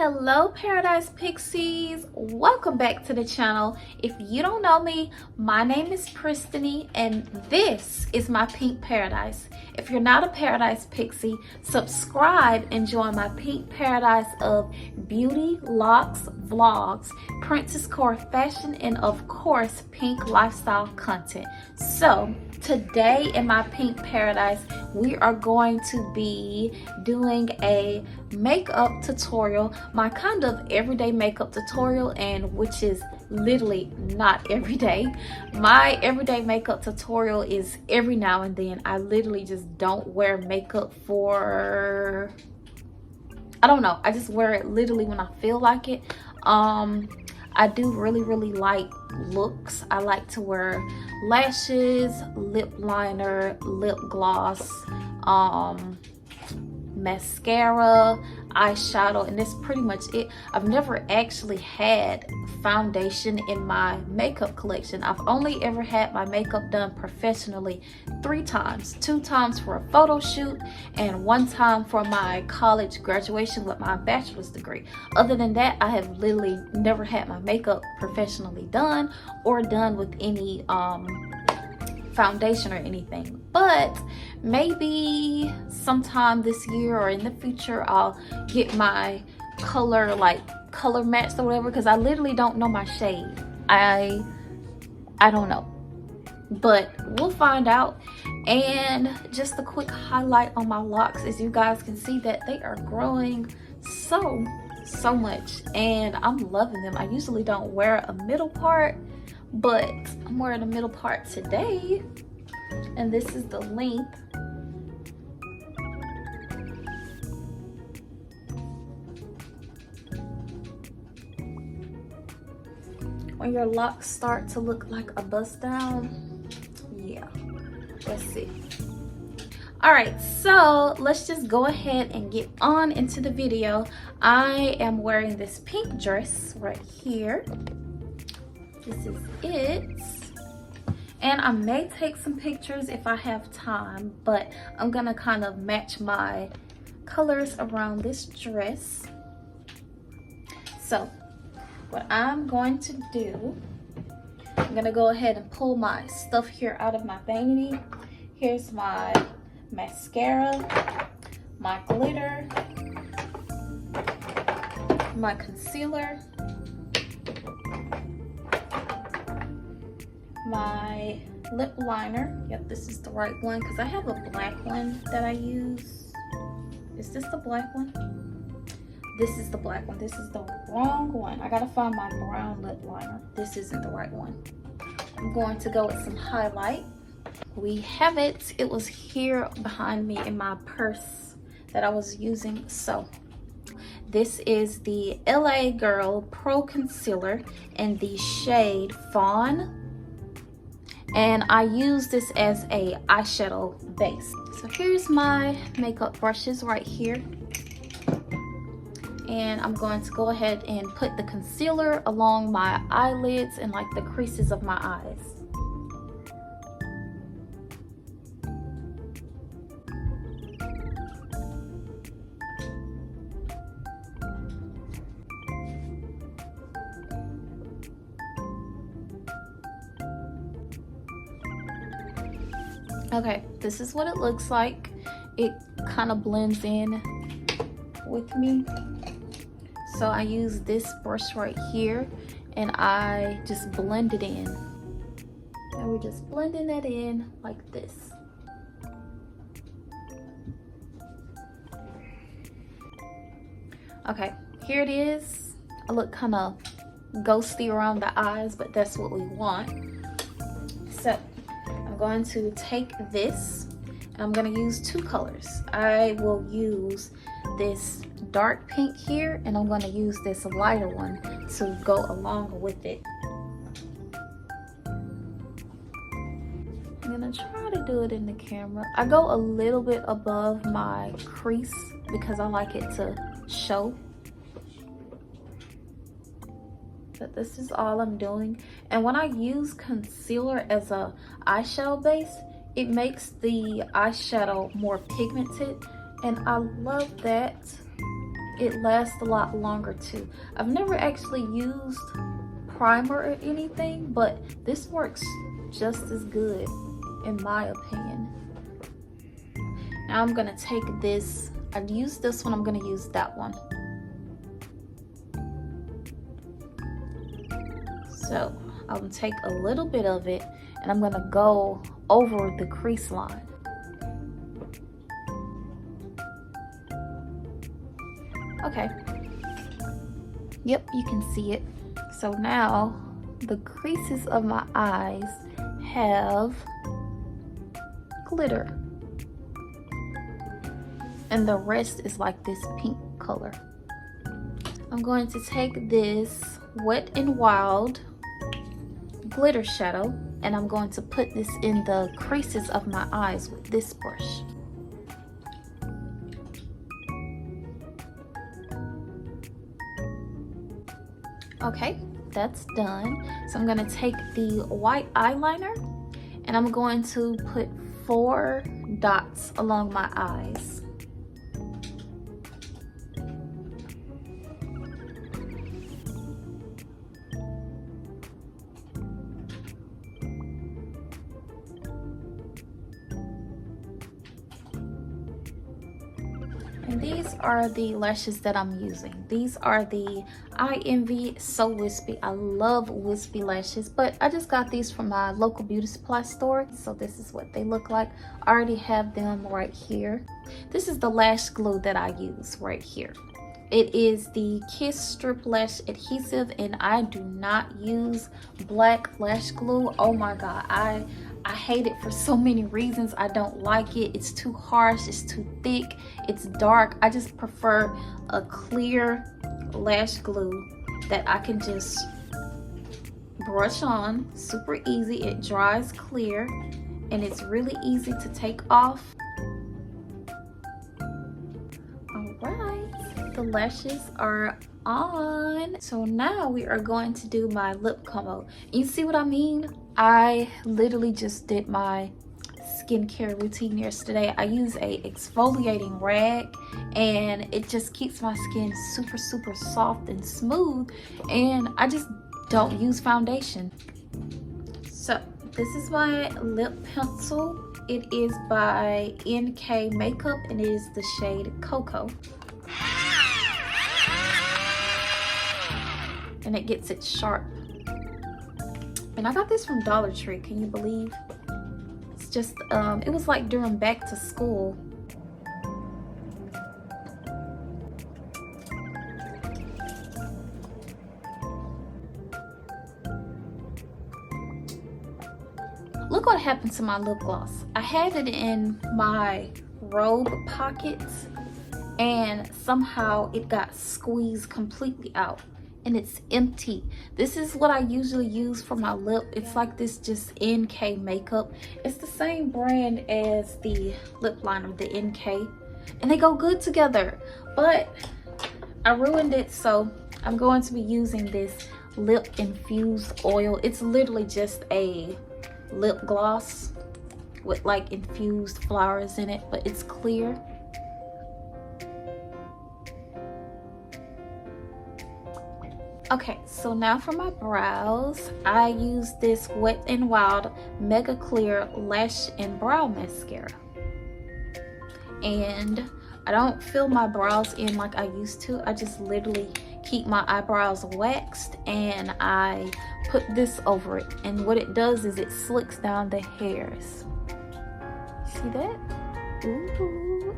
Hello Paradise Pixies, welcome back to the channel. If you don't know me, my name is Pristiny and this is my pink paradise. If you're not a Paradise Pixie, subscribe and join my pink paradise of beauty, locks, vlogs, princess core fashion, and of course pink lifestyle content. So today in my pink paradise, we are going to be doing a makeup tutorial, my kind of everyday makeup tutorial, and which is literally not every day. My everyday makeup tutorial is every now and then. I literally just don't wear makeup for, I don't know, I just wear it literally when I feel like it. I do really like looks. I like to wear lashes, lip liner, lip gloss, mascara, eyeshadow, and that's pretty much it. I've never actually had foundation in my makeup collection. I've only ever had my makeup done professionally 3 times. 2 times for a photo shoot and 1 time for my college graduation with my bachelor's degree. Other than that, I have literally never had my makeup professionally done or done with any foundation or anything. But maybe sometime this year or in the future I'll get my color matched or whatever, because I literally don't know my shade. I don't know, but we'll find out. And just a quick highlight on my locks, as you guys can see that they are growing so much and I'm loving them. I usually don't wear a middle part, but I'm wearing a middle part today, and this is the length. When your locks start to look like a bust down, yeah, let's see. All right, so let's just go ahead and get on into the video. I am wearing this pink dress right here. This is it, and I may take some pictures if I have time, but I'm gonna kind of match my colors around this dress. So what I'm going to do, I'm gonna go ahead and pull my stuff here out of my vanity. Here's my mascara, my glitter, my concealer, my lip liner. Yep, this is the right one because I have a black one that I use. Is this the black one? This is the black one. This is the wrong one. I gotta find my brown lip liner. This isn't the right one. I'm going to go with some highlight. We have it. It was here behind me in my purse that I was using. So this is the LA Girl Pro Concealer in the shade Fawn. And I use this as a eyeshadow base. So here's my makeup brushes right here. And I'm going to go ahead and put the concealer along my eyelids and like the creases of my eyes. Okay, this is what it looks like. It kind of blends in with me. So I use this brush right here and I just blend it in. And we're just blending that in like this. Okay, here it is. I look kind of ghosty around the eyes, but that's what we want. So I'm going to take this and I'm going to use 2 colors. I will use this dark pink here and I'm going to use this lighter one to go along with it. I'm going to try to do it in the camera. I go a little bit above my crease because I like it to show. But this is all I'm doing. And when I use concealer as a eyeshadow base, it makes the eyeshadow more pigmented, and I love that. it lasts a lot longer too. I've never actually used primer or anything, but this works just as good in my opinion. Now I'm gonna take this, I used this one, I'm gonna use that one. So I'm gonna take a little bit of it and I'm gonna go over the crease line. Okay, yep, you can see it. So now the creases of my eyes have glitter and the rest is like this pink color. I'm going to take this Wet n Wild glitter shadow and I'm going to put this in the creases of my eyes with this brush. Okay, that's done. So I'm gonna take the white eyeliner and I'm going to put 4 dots along my eyes. And these are the lashes that I'm using. These are the I Envy So Wispy. I love wispy lashes, but I just got these from my local beauty supply store. So this is what they look like. I already have them right here. This is the lash glue that I use right here. It is the Kiss Strip Lash Adhesive, and I do not use black lash glue. Oh my God, I hate it for so many reasons. I don't like it. It's too harsh, it's too thick, it's dark. I just prefer a clear lash glue that I can just brush on. Super easy, it dries clear, and it's really easy to take off. All right, the lashes are on. So now we are going to do my lip combo. You see what I mean? I literally just did my skincare routine yesterday. I use a exfoliating rag and it just keeps my skin super soft and smooth, and I just don't use foundation. So this is my lip pencil. It is by NK Makeup and it is the shade Cocoa. And it gets it sharp. And I got this from Dollar Tree, can you believe? It's just, it was like during back to school. Look what happened to my lip gloss. I had it in my robe pockets and somehow it got squeezed completely out. And it's empty. This is what I usually use for my lip. It's like this, just NK Makeup. It's the same brand as the lip liner, the NK, and they go good together, but I ruined it, so I'm going to be using this lip infused oil. It's literally just a lip gloss with like infused flowers in it, but it's clear. Okay, so now for my brows, I use this Wet n Wild Mega Clear Lash and Brow Mascara. And I don't fill my brows in like I used to. I just literally keep my eyebrows waxed and I put this over it. And what it does is it slicks down the hairs. See that? Ooh.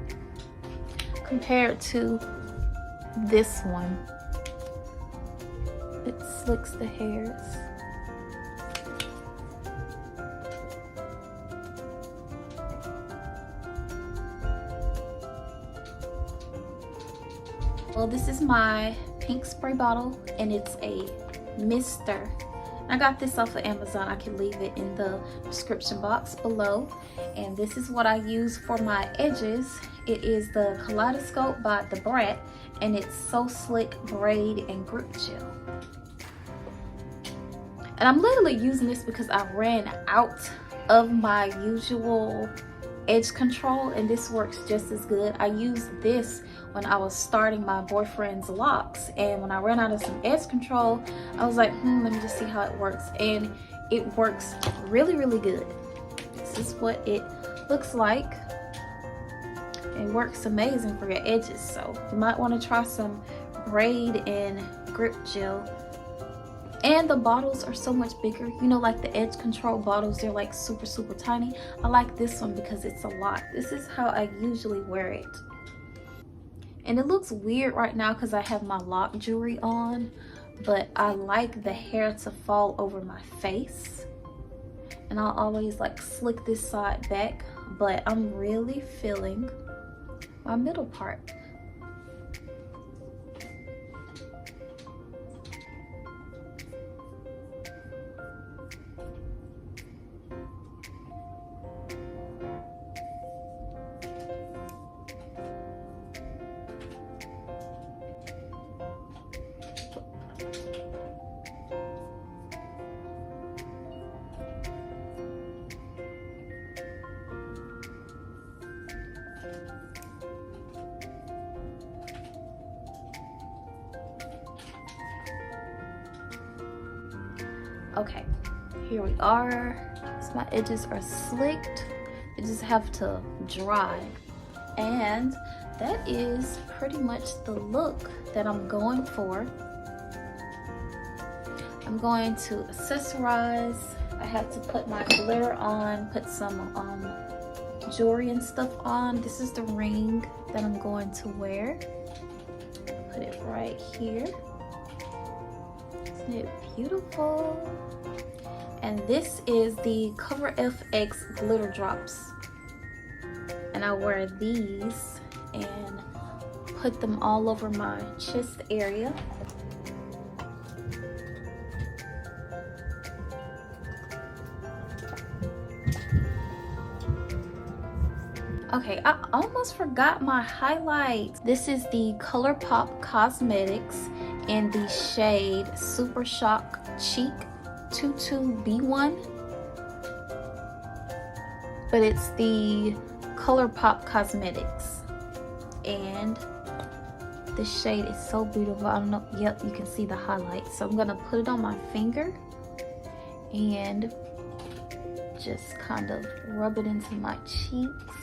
Compared to this one, it slicks the hairs. Well, this is my pink spray bottle and it's a mister. I got this off of Amazon. I can leave it in the description box below. And this is what I use for my edges. It is the Kaleidoscope by the Brat, and it's So Slick Braid and Grip Gel. And I'm literally using this because I ran out of my usual edge control, and this works just as good. I use this when I was starting my boyfriend's locks, and when I ran out of some edge control, I was like, let me just see how it works. And it works really, really good. This is what it looks like. It works amazing for your edges, so you might want to try some braid and grip gel. And the bottles are so much bigger, you know, like the edge control bottles, they're like super, super tiny. I like this one because it's a lot. This is how I usually wear it. And it looks weird right now because I have my lock jewelry on, but I like the hair to fall over my face. And I'll always like slick this side back, but I'm really feeling my middle part. Okay, here we are. So my edges are slicked. They just have to dry. And that is pretty much the look that I'm going for. I'm going to accessorize. I have to put my glitter on, put some jewelry and stuff on. This is the ring that I'm going to wear. Put it right here. Isn't it beautiful? And this is the Cover FX glitter drops. And I wear these and put them all over my chest area. Okay, I almost forgot my highlights. This is the ColourPop Cosmetics in the shade Super Shock Cheek 22B1. But it's the ColourPop Cosmetics. And the shade is so beautiful. I don't know, yep, you can see the highlights. So I'm gonna put it on my finger and just kind of rub it into my cheeks.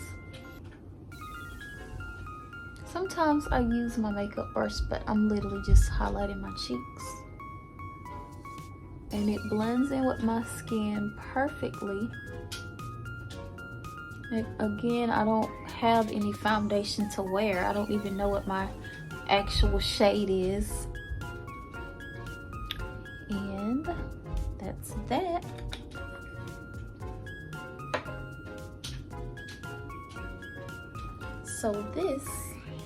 Sometimes I use my makeup brush, but I'm literally just highlighting my cheeks. And it blends in with my skin perfectly. And again, I don't have any foundation to wear. I don't even know what my actual shade is. And that's that. So this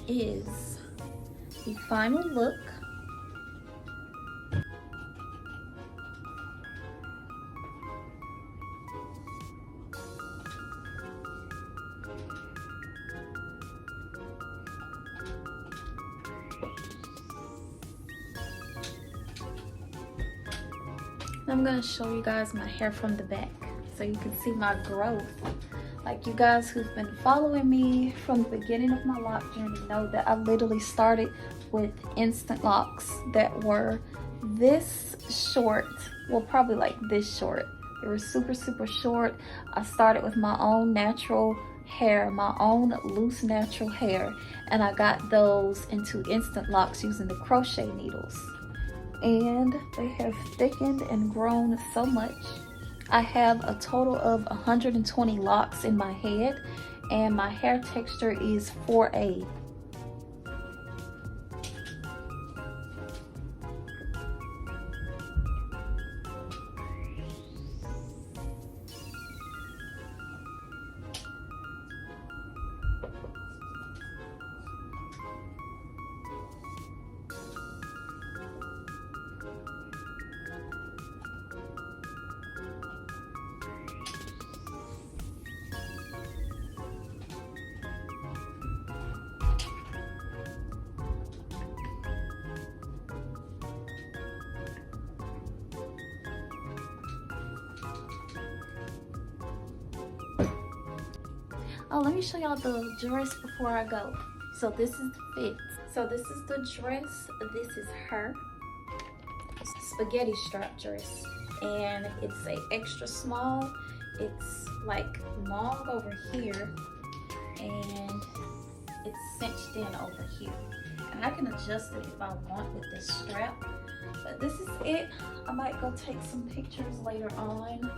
is the final look. I'm gonna show you guys my hair from the back so you can see my growth. Like, you guys who've been following me from the beginning of my lock journey know that I literally started with instant locks that were this short. Well, probably like this short. They were super, super short. I started with my own natural hair, my own loose natural hair, and I got those into instant locks using the crochet needles. And they have thickened and grown so much. I have a total of 120 locks in my head, and my hair texture is 4A. Oh, let me show y'all the dress before I go. So this is the fit. So this is the dress. This is her spaghetti strap dress, and it's a extra small. It's like long over here, and it's cinched in over here. And I can adjust it if I want with this strap. But this is it. I might go take some pictures later on.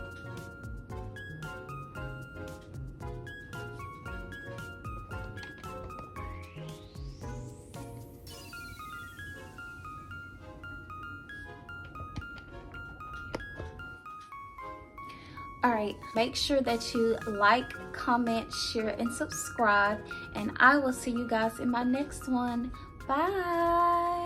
All right, make sure that you like, comment, share, and subscribe. And I will see you guys in my next one. Bye.